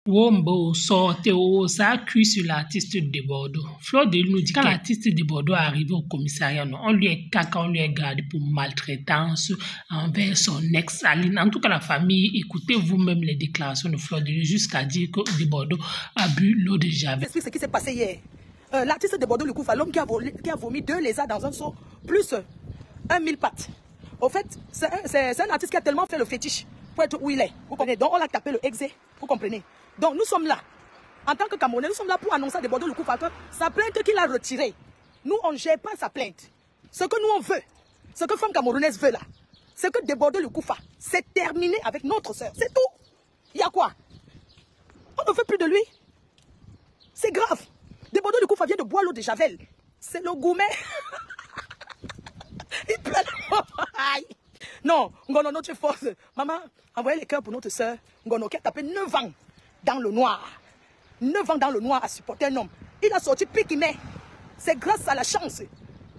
Wombo sortait ça cuit sur l'artiste de Bordeaux. Fleur de nous dit quand l'artiste de Bordeaux est arrivé au commissariat, on lui est caca, on lui est gardé pour maltraitance envers son ex Aline. En tout cas, la famille, écoutez vous-même les déclarations de Fleur de Lune jusqu'à dire que de Bordeaux a bu l'eau de Javel. Explique ce qui s'est passé hier. L'artiste de Bordeaux, le Koufa, l'homme qui a vomi 2 lézards dans un seau, plus 1000 pattes. Au fait, c'est un artiste qui a tellement fait le fétiche pour être où il est. Vous comprenez? Donc on l'a tapé le exé. Vous comprenez? Donc nous sommes là. En tant que Camerounais, nous sommes là pour annoncer à de Bordeaux le Koufa que sa plainte qu'il a retirée. Nous, on ne gère pas sa plainte. Ce que nous on veut, ce que Femme Camerounaise veut là, c'est que de Bordeaux le Koufa, c'est terminé avec notre soeur. C'est tout. Il y a quoi? On ne veut plus de lui. C'est grave. De Bordeaux le Koufa vient de boire l'eau de Javel. C'est le gourmet. Il pleure. Non, Ngono, notre force. Maman, envoyez les cœurs pour notre soeur. Ngono qui a tapé 9 ans dans le noir. 9 ans dans le noir à supporter un homme. Il a sorti Pikimé. C'est grâce à la chance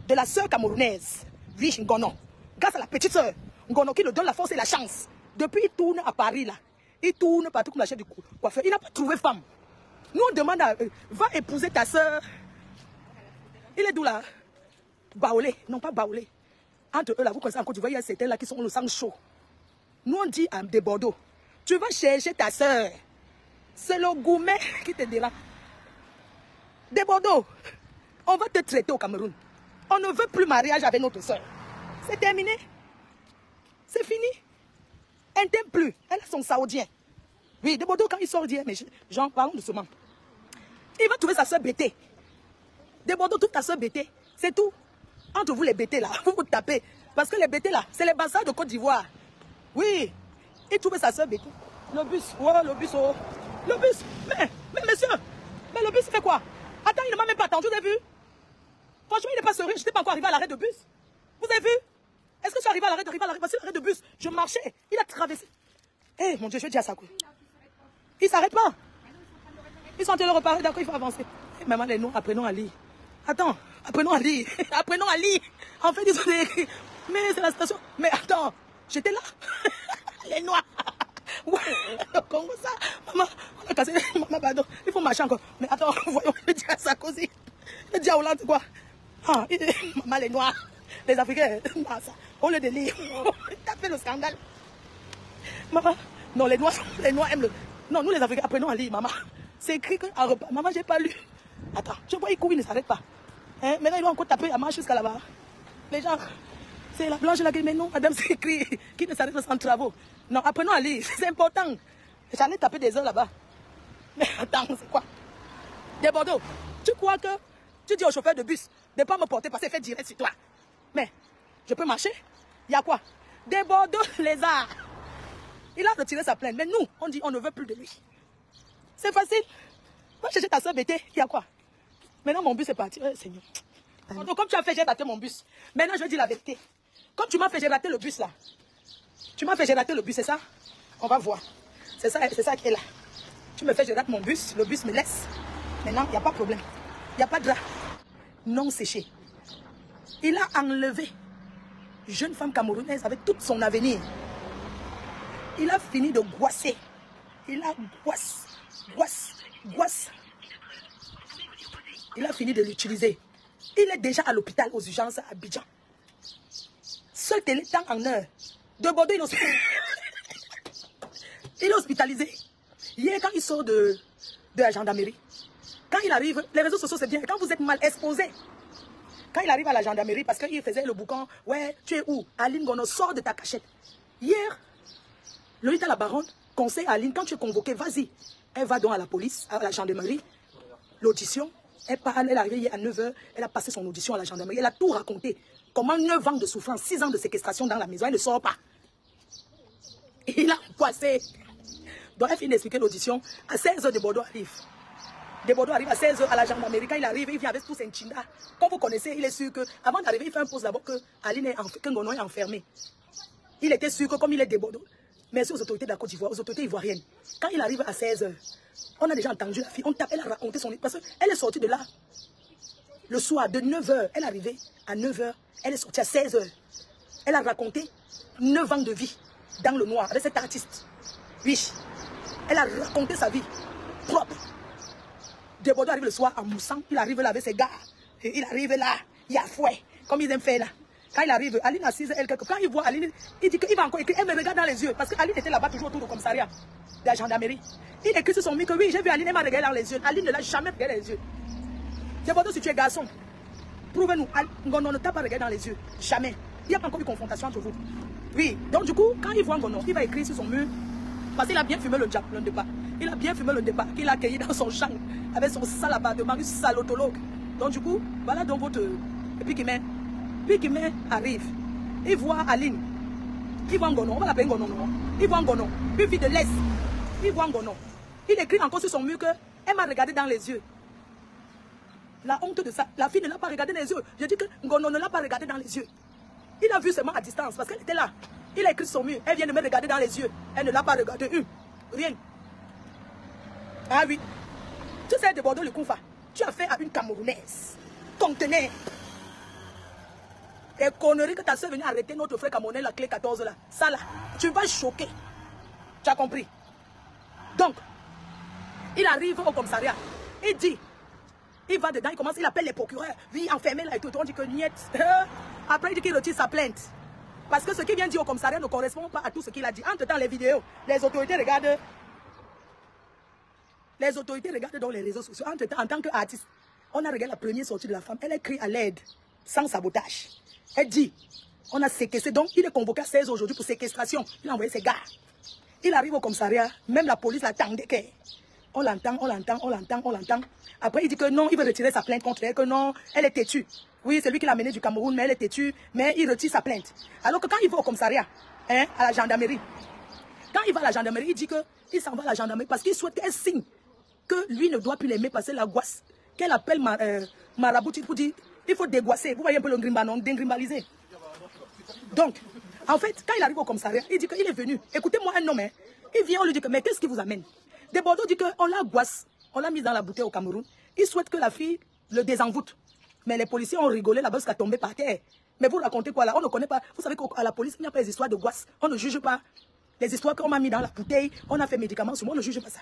de la soeur camerounaise. Oui, Ngono. Grâce à la petite soeur. Ngono qui nous donne la force et la chance. Depuis, il tourne à Paris là. Il tourne partout comme la chef du coiffeur. Il n'a pas trouvé femme. Nous, on demande à... va épouser ta soeur. Il est d'où là? Baolé. Non, pas Baolé. Entre eux là, vous connaissez en Côte d'Ivoire, il y a certains là qui sont le sang chaud. Nous, on dit à de Bordeaux, tu vas chercher ta soeur. C'est le gourmet qui te dira. De Bordeaux, on va te traiter au Cameroun. On ne veut plus mariage avec notre soeur. C'est terminé. C'est fini. Elle ne t'aime plus. Elle a son saoudien. Oui, de Bordeaux, quand il sort d'hier, mais j'en parle doucement. Il va trouver sa soeur bêtée. De Bordeaux, toute ta soeur bêtée. C'est tout. Entre vous les bêtés là, vous vous tapez. Parce que les bêtés là, c'est les bassins de Côte d'Ivoire. Oui. Il trouve sa soeur bêtée. Le bus, ouais, le bus, oh. Le bus, mais monsieur, mais le bus fait quoi? Attends, il ne m'a même pas attendu, vous avez vu? Franchement, il n'est pas serein, je n'étais pas encore arrivé à l'arrêt de bus. Vous avez vu? Est-ce que je suis arrivé à l'arrêt voici l'arrêt de bus. Je marchais, il a traversé. Eh, mon Dieu, je dis à ça quoi. Il ne s'arrête pas. Ils sont en train de reparler, d'accord, il faut avancer. Eh, maman, les noms, apprenons à lire. Attends, apprenons à lire. Apprenons à lire. En fait, ils ont écrit. Mais c'est la station. Mais attends, j'étais là. Les noirs. Ouais, Congo ça. Maman, on a cassé. Maman, pardon. Il faut marcher encore. Mais attends, voyons, le dia Sarkozy. Le dia Hollande, c'est quoi? Ah, maman, les noirs. Les Africains, ça. On le délire. T'as fait le scandale. Maman, non, les noirs aiment le. Non, nous les Africains, apprenons à lire, maman. C'est écrit qu'un repas. Maman, j'ai pas lu. Attends, je vois, il court, il ne s'arrête pas. Hein? Maintenant, il va encore taper à marche jusqu'à là-bas. Les gens, c'est la blanche là qui mais non, madame, c'est écrit, qui ne s'arrête pas sans travaux. Non, apprenons à lire, c'est important. J'allais taper des heures là-bas. Mais attends, c'est quoi? Des Bordeaux, tu crois que tu dis au chauffeur de bus de ne pas me porter parce qu'il fait direct sur toi. Mais, je peux marcher? Il y a quoi? Des Bordeaux, les arts. Il a retiré sa plainte, mais nous, on dit on ne veut plus de lui. C'est facile. Va chercher ta soeur bêtée, il y a quoi? Maintenant, mon bus est parti. Seigneur. Donc, comme tu as fait, j'ai raté mon bus. Maintenant, je dis la vérité. Comme tu m'as fait, j'ai raté le bus là. Tu m'as fait, j'ai raté le bus, c'est ça? On va voir. C'est ça qui est là. Tu me fais, je rate mon bus. Le bus me laisse. Maintenant, il n'y a pas de problème. Il n'y a pas de drap. Non séché. Il a enlevé jeune femme camerounaise avec tout son avenir. Il a fini de goisser. Il a goisse. Il a fini de l'utiliser. Il est déjà à l'hôpital aux urgences à Abidjan. Seul télétemps en heure. De Bordeaux, il est hospitalisé. Hier, quand il sort de la gendarmerie, quand il arrive, les réseaux sociaux c'est bien. Quand vous êtes mal exposé, quand il arrive à la gendarmerie, parce qu'il faisait le boucan, ouais, tu es où? Aline Ngono, sors de ta cachette. Hier, Lolita la baronne conseille à Aline, quand tu es convoqué, vas-y. Elle va donc à la police, à la gendarmerie, l'audition. Elle parle, elle est arrivée hier à 9h, elle a passé son audition à la gendarmerie, elle a tout raconté. Comment 9 ans de souffrance, 6 ans de séquestration dans la maison, elle ne sort pas. Il a poissé. Donc elle finit d'expliquer l'audition. À 16h, de Bordeaux arrive. De Bordeaux arrive à 16h à la gendarmerie. Quand il arrive, il vient avec tous ses chindas. Comme vous connaissez, il est sûr que, avant d'arriver, il fait un pause d'abord que Ngono est enfermé. Il était sûr que comme il est de Bordeaux, merci aux autorités de la Côte d'Ivoire, aux autorités ivoiriennes. Quand il arrive à 16h, on a déjà entendu la fille, on tape, elle a raconté son... Parce qu'elle est sortie de là, le soir, de 9h, elle est arrivée à 9h, elle est sortie à 16h. Elle a raconté 9 ans de vie dans le noir avec cet artiste. Oui, elle a raconté sa vie. Desbordeaux arrive le soir en moussant. Il arrive là avec ses gars. Et il arrive là. Il y a fouet. Comme ils aiment faire là. Quand il arrive, Aline assise, elle quelque part. Quand il voit Aline, il dit qu'il va encore écrire. Elle me regarde dans les yeux. Parce qu'Aline était là-bas toujours autour du commissariat de la gendarmerie. Il écrit sur son micro que oui, j'ai vu Aline, elle m'a regardé dans les yeux. Aline ne l'a jamais regardé dans les yeux. Desbordeaux, si tu es garçon, prouvez-nous. Ngono ne t'a pas regardé dans les yeux. Jamais. Il n'y a pas encore eu confrontation entre vous. Oui. Donc du coup, quand il voit Ngono, il va écrire sur son mur. Parce qu'il a bien fumé le départ. Il a bien fumé le départ qu'il a accueilli dans son champ avec son sale appartement, un salotologue. Donc du coup, voilà donc votre... Et puis Kimé arrive. Il voit Aline. Il voit Ngono. On va l'appeler Ngono. Il voit Ngono. Une fille de l'Est. Il voit Ngono. Il écrit encore sur son mur qu'elle m'a regardé dans les yeux. La honte de ça. La fille ne l'a pas regardé dans les yeux. Je dis que Ngono ne l'a pas regardé dans les yeux. Il a vu seulement à distance parce qu'elle était là. Il a écrit sur son mur. Elle vient de me regarder dans les yeux. Elle ne l'a pas regardé. Rien. Ah oui. Tu sais, de Bordeaux, le Koufa. Tu as fait à une Camerounaise. Conteneur. Les conneries que ta soeur est venue arrêter notre frère Camerounais, la clé 14 là. Ça là, tu vas choquer. Tu as compris? Donc, il arrive au commissariat. Il dit, il va dedans, il appelle les procureurs. Oui, enfermé là et tout. On dit que niet. Après, il dit qu'il retire sa plainte. Parce que ce qu'il vient dire au commissariat ne correspond pas à tout ce qu'il a dit. Entre-temps, les vidéos, les autorités regardent. Les autorités regardent dans les réseaux sociaux. Entre-temps, en tant qu'artiste, on a regardé la première sortie de la femme. Elle écrit à l'aide, sans sabotage. Elle dit, on a séquestré. Donc, il est convoqué à 16 aujourd'hui pour séquestration. Il a envoyé ses gars. Il arrive au commissariat. Même la police l'attendait. On l'entend. Après, il dit que non, il veut retirer sa plainte contre elle, que non, elle est têtue. Oui, c'est lui qui l'a amenée du Cameroun, mais elle est têtue. Mais il retire sa plainte. Alors que quand il va au commissariat, à la gendarmerie, quand il va à la gendarmerie, il dit qu'il s'en va à la gendarmerie parce qu'il souhaite qu'elle signe que lui ne doit plus l'aimer parce que la goisse, qu'elle appelle marabout pour dire il faut dégoisser. Vous voyez un peu le dégrimbaliser. Donc, en fait, quand il arrive au commissariat, il dit qu'il est venu. Écoutez-moi un homme, il vient, on lui dit que mais qu'est-ce qui vous amène? Desbordeaux dit qu'on l'a goisse, on l'a mise dans la bouteille au Cameroun. Il souhaite que la fille le désenvoûte. Mais les policiers ont rigolé là-bas jusqu'à tomber par terre. Mais vous racontez quoi là? On ne connaît pas. Vous savez qu'à la police, il n'y a pas les histoires de goisse. On ne juge pas les histoires qu'on m'a mis dans la bouteille. On a fait médicaments sur moi, on ne juge pas ça.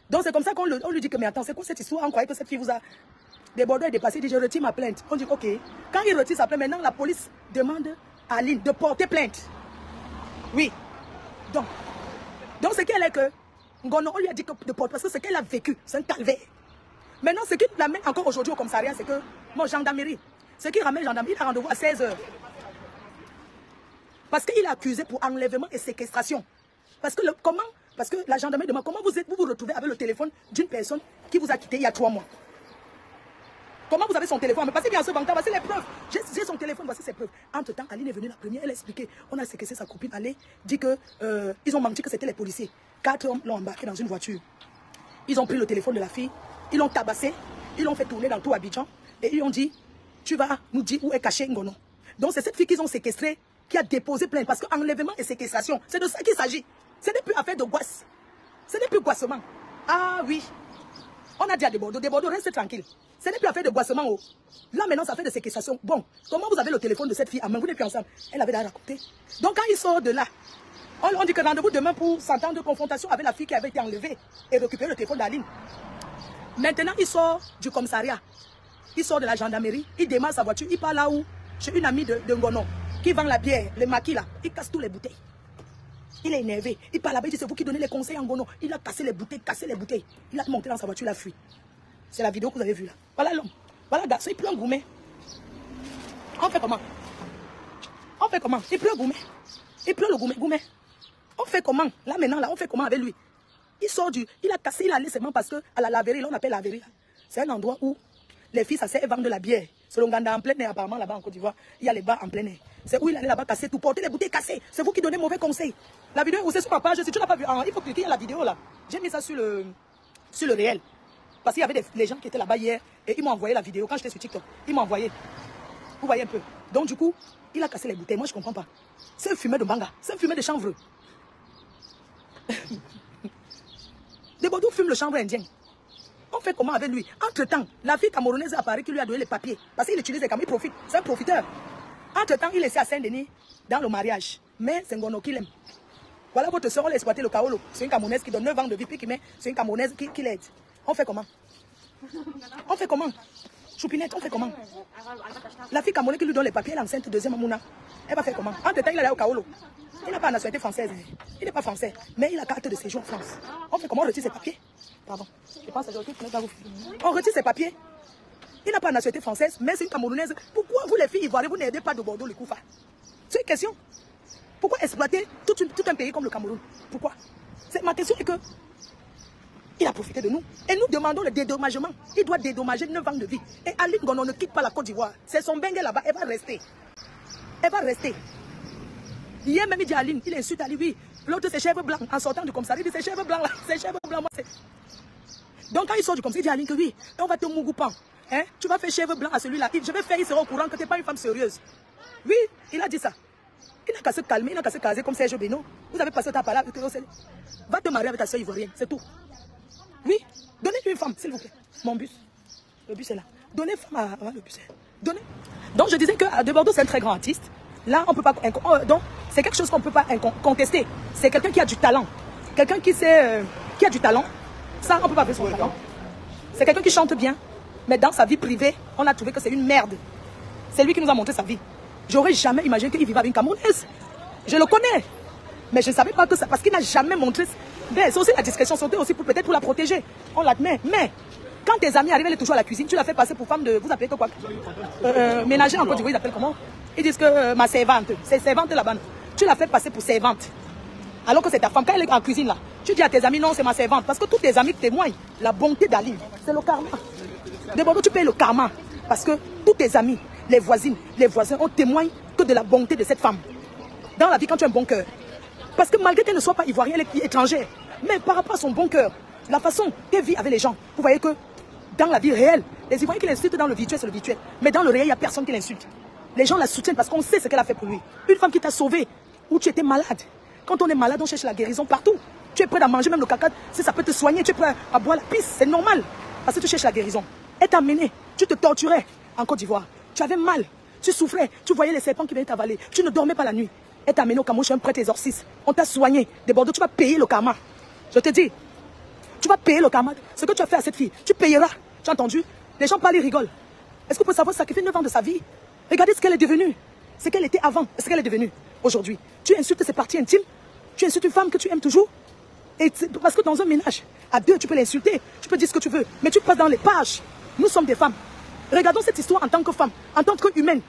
Donc c'est comme ça qu'on lui dit que mais attends, c'est quoi cette histoire? On croyait que cette fille vous a... Desbordeaux est dépassé, il dit je retire ma plainte. On dit ok. Quand il retire sa plainte, maintenant la police demande à Aline de porter plainte. Oui. Donc ce qu'elle est que... Ngono, on lui a dit que de porter parce que ce qu'elle a vécu, c'est un calvaire. Maintenant, ce qui l'amène encore aujourd'hui au commissariat, c'est que mon gendarmerie, ce qui ramène gendarmerie, il a rendez-vous à 16 h. Parce qu'il est accusé pour enlèvement et séquestration. Parce que la gendarmerie demande comment vous vous retrouvez avec le téléphone d'une personne qui vous a quitté il y a 3 mois. Comment vous avez son téléphone? Mais parce qu'il y a ce banc, voici les preuves. J'ai son téléphone, voici ses preuves. Entre-temps, Aline est venue la première, elle a expliqué. On a séquestré sa copine. Aline dit que ils ont menti que c'était les policiers. 4 hommes l'ont embarqué dans une voiture. Ils ont pris le téléphone de la fille, ils l'ont tabassé, ils l'ont fait tourner dans tout Abidjan. Et ils ont dit, tu vas nous dire où est caché Ngono. Donc c'est cette fille qu'ils ont séquestrée qui a déposé plainte. Parce qu'enlèvement et séquestration, c'est de ça qu'il s'agit. Ce n'est plus affaire de goisse. Ce n'est plus goissement. Ah oui. On a dit à Desbordeaux, reste tranquille. Ce n'est plus affaire de goissement. Oh. Là maintenant, ça fait de séquestration. Bon, comment vous avez le téléphone de cette fille à main? Vous n'êtes plus ensemble. Elle avait déjà raconté. Donc quand il sort de là, on dit que rendez-vous demain pour s'entendre de confrontation avec la fille qui avait été enlevée et récupérer le téléphone d'Aline. Maintenant, il sort du commissariat. Il sort de la gendarmerie. Il démarre sa voiture. Il part là où, chez une amie de Ngono, qui vend la bière, le maquis là. Il casse tous les bouteilles. Il est énervé. Il parle là-bas. Il dit c'est vous qui donnez les conseils à Ngono. Il a cassé les bouteilles. Il a monté dans sa voiture. Il a fui. C'est la vidéo que vous avez vue là. Voilà l'homme. Voilà le garçon. Il pleut un gourmet. On fait comment? Il pleut un gourmet. Il pleut le gourmet. On fait comment? Là maintenant, on fait comment avec lui? Il sort il a cassé, il a allé seulement parce que à la laverie, là on appelle laverie. C'est un endroit où les filles s'asseyent vendent de la bière. Selon Ganda en plein air, apparemment là-bas en Côte d'Ivoire, il y a les bars en plein air. C'est où il allait là-bas casser tout, porter les bouteilles cassées. C'est vous qui donnez mauvais conseils. La vidéo où c'est sur ma page, si tu n'as pas vu, il faut cliquer, il y a la vidéo là. J'ai mis ça sur le réel. Parce qu'il y avait les gens qui étaient là-bas hier et ils m'ont envoyé la vidéo quand j'étais sur TikTok. Ils m'ont envoyé. Vous voyez un peu. Donc du coup, il a cassé les bouteilles. Moi je comprends pas. C'est un fumet de banga, c'est un fumet de chanvre. Desbordeaux fume le chanvre indien. On fait comment avec lui? Entre-temps, la fille camerounaise à Paris qui lui a donné les papiers. Parce qu'il utilise les camerounais, il profite. C'est un profiteur. Entre-temps, il est laissé à Saint-Denis dans le mariage. Mais c'est Ngono qui l'aime. Voilà votre soeur, on l'a exploité le Kaolo. C'est une camerounaise qui donne 9 ans de vie, puis qui met, c'est une camerounaise qui l'aide. On fait comment? On fait comment? Choupinette, on fait comment? La fille camerounaise qui lui donne les papiers, elle est enceinte, deuxième Amouna. Elle va faire comment? En temps, il est au Kaolo. Il n'a pas la nationalité française. Il n'est pas français. Mais il a carte de séjour en France. On fait comment? On retire ses papiers? Pardon. Je pense que on retire ses papiers. Il n'a pas la nationalité française, mais c'est une Camerounaise. Pourquoi vous, les filles ivoiriennes, vous n'aidez pas de Bordeaux, le Koufa? C'est une question. Pourquoi exploiter tout un pays comme le Cameroun? Pourquoi? Ma question est que il a profité de nous. Et nous demandons le dédommagement. Il doit dédommager 9 ans de vie. Et Aline Gono ne quitte pas la Côte d'Ivoire. C'est son bengue là-bas. Elle va rester. Elle va rester. Hier même, il dit à Aline, il insulte Ali, oui. L'autre, c'est chèvre blanc. En sortant du commissariat, il dit, c'est chèvre blanc là. C'est chèvre blanc. Moi, donc, quand il sort du commissariat, il dit à Aline que oui, on va te mougoupan. Hein? Tu vas faire chèvre blanc à celui-là. Je vais faire, il sera au courant que tu n'es pas une femme sérieuse. Oui, il a dit ça. Il n'a qu'à se calmer, il n'a qu'à se caser comme Serge Beno. Vous avez passé ta parole. Va te marier avec ta soeur ivoirienne, c'est tout. Oui, donnez-lui une femme, s'il vous plaît. Mon bus. Le bus est là. Donnez une femme à... le bus est là. Donnez. Donc, je disais que de Bordeaux, c'est un très grand artiste. Là, on peut pas... Donc, c'est quelque chose qu'on ne peut pas contester. C'est quelqu'un qui a du talent. Quelqu'un qui sait... qui a du talent. Ça, on ne peut pas faire son talent. C'est quelqu'un qui chante bien. Mais dans sa vie privée, on a trouvé que c'est une merde. C'est lui qui nous a montré sa vie. J'aurais jamais imaginé qu'il vivait avec une Camerounaise. Je le connais. Mais je ne savais pas que ça... Parce qu'il n'a jamais montré... Ben, c'est aussi la discrétion, c'est aussi peut-être pour la protéger. On l'admet. Mais quand tes amis arrivent, elle est toujours à la cuisine, tu la fais passer pour femme de... Vous appelez que quoi? Ménager en Côte d'Ivoire, ils appellent comment? Ils disent que ma servante. C'est servante là-bas. Tu la fais passer pour servante. Alors que c'est ta femme. Quand elle est en cuisine là, tu dis à tes amis, non, c'est ma servante. Parce que tous tes amis témoignent la bonté d'Aline. C'est le karma. De Bordeaux, tu payes le karma. Parce que tous tes amis, les voisines, les voisins, on témoigne que de la bonté de cette femme. Dans la vie, quand tu as un bon cœur. Parce que malgré qu'elle ne soit pas ivoirienne, elle est étrangère. Mais par rapport à son bon cœur, la façon qu'elle vit avec les gens, vous voyez que dans la vie réelle, les Ivoiriens qui l'insultent dans le virtuel, c'est le virtuel. Mais dans le réel, il n'y a personne qui l'insulte. Les gens la soutiennent parce qu'on sait ce qu'elle a fait pour lui. Une femme qui t'a sauvé, où tu étais malade. Quand on est malade, on cherche la guérison partout. Tu es prêt à manger même le caca, si ça peut te soigner, tu es prêt à boire la pisse, c'est normal. Parce que tu cherches la guérison. Elle t'a amené, tu te torturais en Côte d'Ivoire. Tu avais mal, tu souffrais, tu voyais les serpents qui venaient t'avaler. Tu ne dormais pas la nuit. Elle t'a amené au Cameroun chez un prêtre exorciste. On t'a soigné. De Bordeaux, tu vas payer le karma. Je te dis, tu vas payer le karma. Ce que tu as fait à cette fille, tu payeras. Tu as entendu? Les gens parlent, ils rigolent. Est-ce que vous pouvez savoir sacrifier 9 ans de sa vie? Regardez ce qu'elle est devenue. Ce qu'elle était avant, ce qu'elle est devenue aujourd'hui. Tu insultes ses parties intimes. Tu insultes une femme que tu aimes toujours. Et parce que dans un ménage, à deux, tu peux l'insulter. Tu peux dire ce que tu veux. Mais tu passes dans les pages. Nous sommes des femmes. Regardons cette histoire en tant que femme, en tant qu'humaine.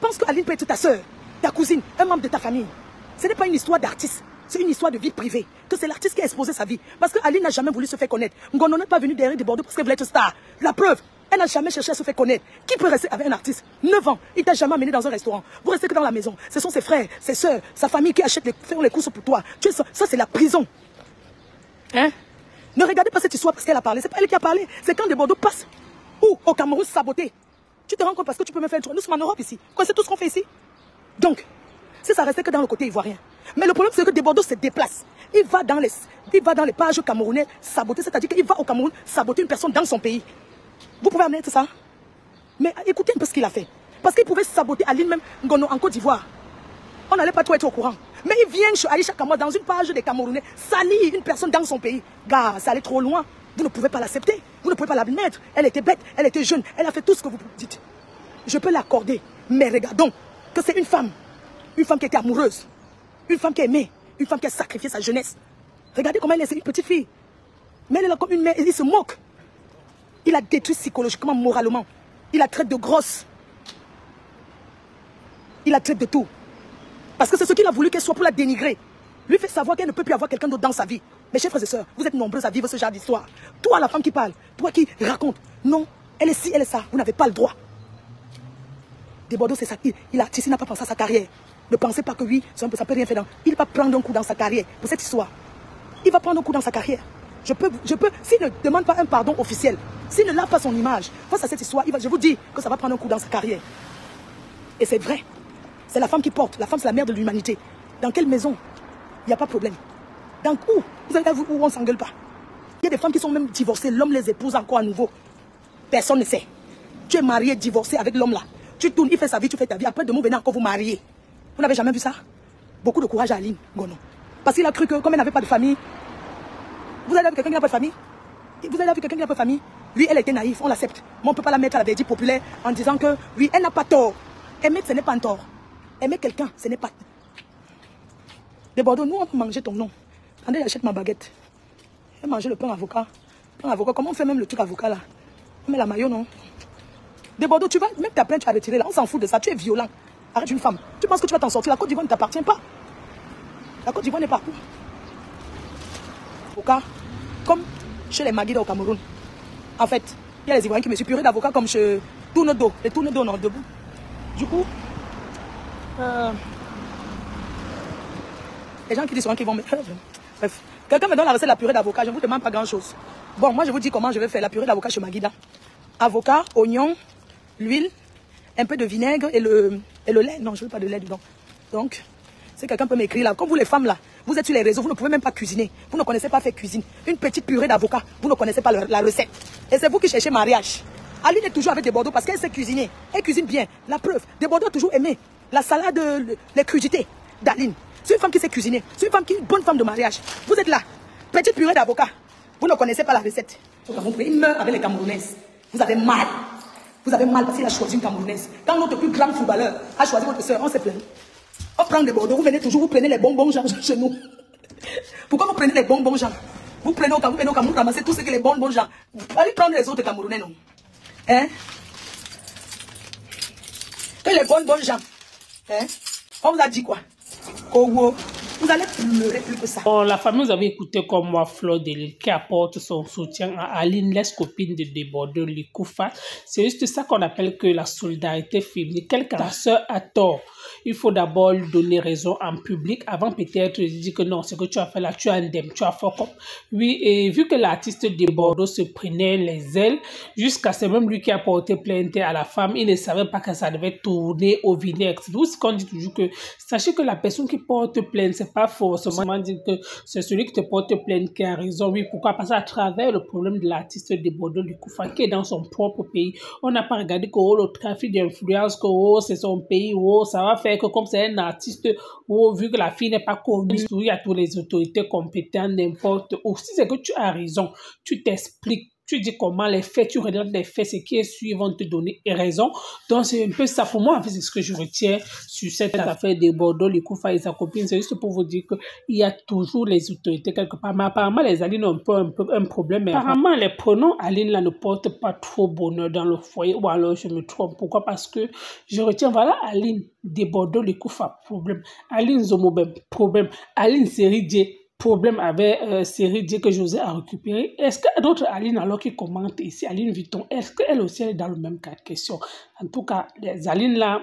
Pense qu'Aline peut être ta soeur, ta cousine, un membre de ta famille. Ce n'est pas une histoire d'artiste. C'est une histoire de vie privée. Que c'est l'artiste qui a exposé sa vie. Parce qu'Aline n'a jamais voulu se faire connaître. Ngono n'est pas venu derrière de Bordeaux parce qu'elle voulait être star. La preuve, elle n'a jamais cherché à se faire connaître. Qui peut rester avec un artiste? 9 ans, il t'a jamais amené dans un restaurant. Vous restez que dans la maison. Ce sont ses frères, ses soeurs, sa famille qui achètent font les courses pour toi. Ça, c'est la prison. Hein? Ne regardez pas cette histoire parce qu'elle a parlé. C'est pas elle qui a parlé. C'est quand de Bordeaux passe. Ou au Cameroun saboté. Tu te rends compte parce que tu peux me faire un tour. Nous sommes en Europe ici. Quoi, c'est tout ce qu'on fait ici. Donc, si ça restait que dans le côté ivoirien. Mais le problème, c'est que de Bordeaux se déplace. Il va dans les pages camerounais saboter. C'est-à-dire qu'il va au Cameroun saboter une personne dans son pays. Vous pouvez amener tout ça? Mais écoutez un peu ce qu'il a fait. Parce qu'il pouvait saboter Aline même Ngono en Côte d'Ivoire. On n'allait pas trop être au courant. Mais il vient aller chaque mois dans une page des Camerounais salir une personne dans son pays. Gars, ça allait trop loin. Vous ne pouvez pas l'accepter. Vous ne pouvez pas l'admettre. Elle était bête, elle était jeune, elle a fait tout ce que vous dites. Je peux l'accorder. Mais regardons que c'est une femme. Une femme qui était amoureuse. Une femme qui aimait. Une femme qui a sacrifié sa jeunesse. Regardez comment elle est, c'est une petite fille. Mais elle est là comme une mère, il se moque. Il a détruit psychologiquement, moralement. Il la traite de grosse. Il la traite de tout. Parce que c'est ce qu'il a voulu qu'elle soit pour la dénigrer. Lui fait savoir qu'elle ne peut plus avoir quelqu'un d'autre dans sa vie. Mes chers frères et sœurs, vous êtes nombreux à vivre ce genre d'histoire. Toi, la femme qui parle, toi qui raconte. Non, elle est ci, elle est ça. Vous n'avez pas le droit. De Bordeaux, c'est ça. Il n'a pas pensé à sa carrière. Ne pensez pas que oui, ça ne peut rien faire. Il va prendre un coup dans sa carrière pour cette histoire. Il va prendre un coup dans sa carrière. S'il ne demande pas un pardon officiel, s'il ne lave pas son image face à cette histoire, je vous dis que ça va prendre un coup dans sa carrière. Et c'est vrai. C'est la femme qui porte. La femme, c'est la mère de l'humanité. Dans quelle maison il n'y a pas de problème? Dans où? Vous avez vu où on ne s'engueule pas? Il y a des femmes qui sont même divorcées. L'homme les épouse encore à nouveau. Personne ne sait. Tu es marié, divorcé avec l'homme là. Tu tournes, il fait sa vie, tu fais ta vie. Après, demain, venez encore vous marier. Vous n'avez jamais vu ça? Beaucoup de courage à Aline Ngono. Parce qu'il a cru que, comme elle n'avait pas de famille, vous allez avec quelqu'un qui n'a pas de famille? Vous allez avec quelqu'un qui n'a pas de famille? Lui, elle était naïve, on l'accepte. Mais on ne peut pas la mettre à la verdict populaire en disant que, oui, elle n'a pas tort. Aimer, ce n'est pas un tort. Aimer quelqu'un, ce n'est pas... De Bordeaux, nous, on peut manger ton nom. Attendez, j'achète ma baguette. Je vais manger le pain avocat. Pain avocat, comment on fait même le truc avocat là? On met la maillot, non? De Bordeaux, tu vas, même ta plainte, tu vas retirer là. On s'en fout de ça, tu es violent. Arrête une femme. Tu penses que tu vas t'en sortir? La Côte d'Ivoire ne t'appartient pas. La Côte d'Ivoire n'est pas partout. Avocat, comme chez les Maguida au Cameroun. En fait, il y a les Ivoiriens qui me suivent, purée d'avocat comme chez Tourne-dos. Les Tourne-dos, non, debout. Du coup, les gens qui disent qu'ils vont me... Bref, quelqu'un me donne la recette de la purée d'avocat, je ne vous demande pas grand-chose. Bon, moi, je vous dis comment je vais faire la purée d'avocat chez Maguida. Avocat, oignon, l'huile, un peu de vinaigre et le lait. Non, je ne veux pas de lait dedans. Donc, si quelqu'un peut m'écrire là, comme vous les femmes là, vous êtes sur les réseaux, vous ne pouvez même pas cuisiner. Vous ne connaissez pas faire cuisine. Une petite purée d'avocat, vous ne connaissez pas la recette. Et c'est vous qui cherchez mariage. Aline est toujours avec des Bordeaux parce qu'elle sait cuisiner. Elle cuisine bien. La preuve, des Bordeaux a toujours aimé la salade, les crudités d'Aline. C'est une femme qui sait cuisiner. C'est une femme qui est une bonne femme de mariage. Vous êtes là, petite purée d'avocat. Vous ne connaissez pas la recette. Il meurt avec les Camerounaises. Vous avez mal. Vous avez mal parce qu'il a choisi une Camerounaise. Quand notre plus grand footballeur a choisi votre soeur, on s'est plaint. On prend des Bordeaux, vous venez toujours, vous prenez les bonbons gens chez nous. Pourquoi vous prenez les bonbons gens? Vous venez au Cameroun, vous ramassez tout ce que les bonbons gens. Allez prendre les autres Camerounais, non? Hein? Et les bonbons gens. Hein? On vous a dit quoi? Oh, vous allez pleurer plus que ça. Bon, la famille, vous avez écouté comme moi, Fleur de Lille, qui apporte son soutien à Aline, l'ex-copine de Bordeaux, Likoufa. C'est juste ça qu'on appelle que la solidarité féminine. Quelqu'un ta soeur a tort. Il faut d'abord lui donner raison en public avant peut-être de dire que non, ce que tu as fait là, tu as indemne, tu as fait comme. Oui, et vu que l'artiste de Bordeaux se prenait les ailes, jusqu'à c'est même lui qui a porté plainte à la femme, il ne savait pas que ça devait tourner au vinaigre. C'est d'où ce qu'on dit toujours que sachez que la personne qui porte plainte, c'est pas forcément dire que c'est celui qui te porte plainte qui a raison. Oui, pourquoi? Parce qu'à travers le problème de l'artiste de Bordeaux, Likoufa, qui est dans son propre pays, on n'a pas regardé que oh, le trafic d'influence, que oh, c'est son pays, oh, ça va faire que comme c'est un artiste, oh, vu que la fille n'est pas connue, il y a toutes les autorités compétentes, n'importe où. Si c'est que tu as raison, tu t'expliques. Tu dis comment les faits, tu regardes les faits, ce qui est suivant vont te donner raison. Donc, c'est un peu ça pour moi. En fait, c'est ce que je retiens sur cette affaire de Bordeaux, Likoufa et sa copine. C'est juste pour vous dire qu'il y a toujours les autorités quelque part. Mais apparemment, les Aline ont un problème. Mais apparemment, les pronoms Aline là ne portent pas trop bonheur dans le foyer. Ou alors, je me trompe. Pourquoi? Parce que je retiens, voilà, Aline de Bordeaux, Likoufa, problème. Aline Zomobem, problème. Aline Seridje, problème avec Série Dieu que José a récupéré. Est-ce que d'autres Aline alors qui commentent ici, Aline Vuitton, est-ce qu'elle aussi est dans le même cas de question? En tout cas, les Aline là,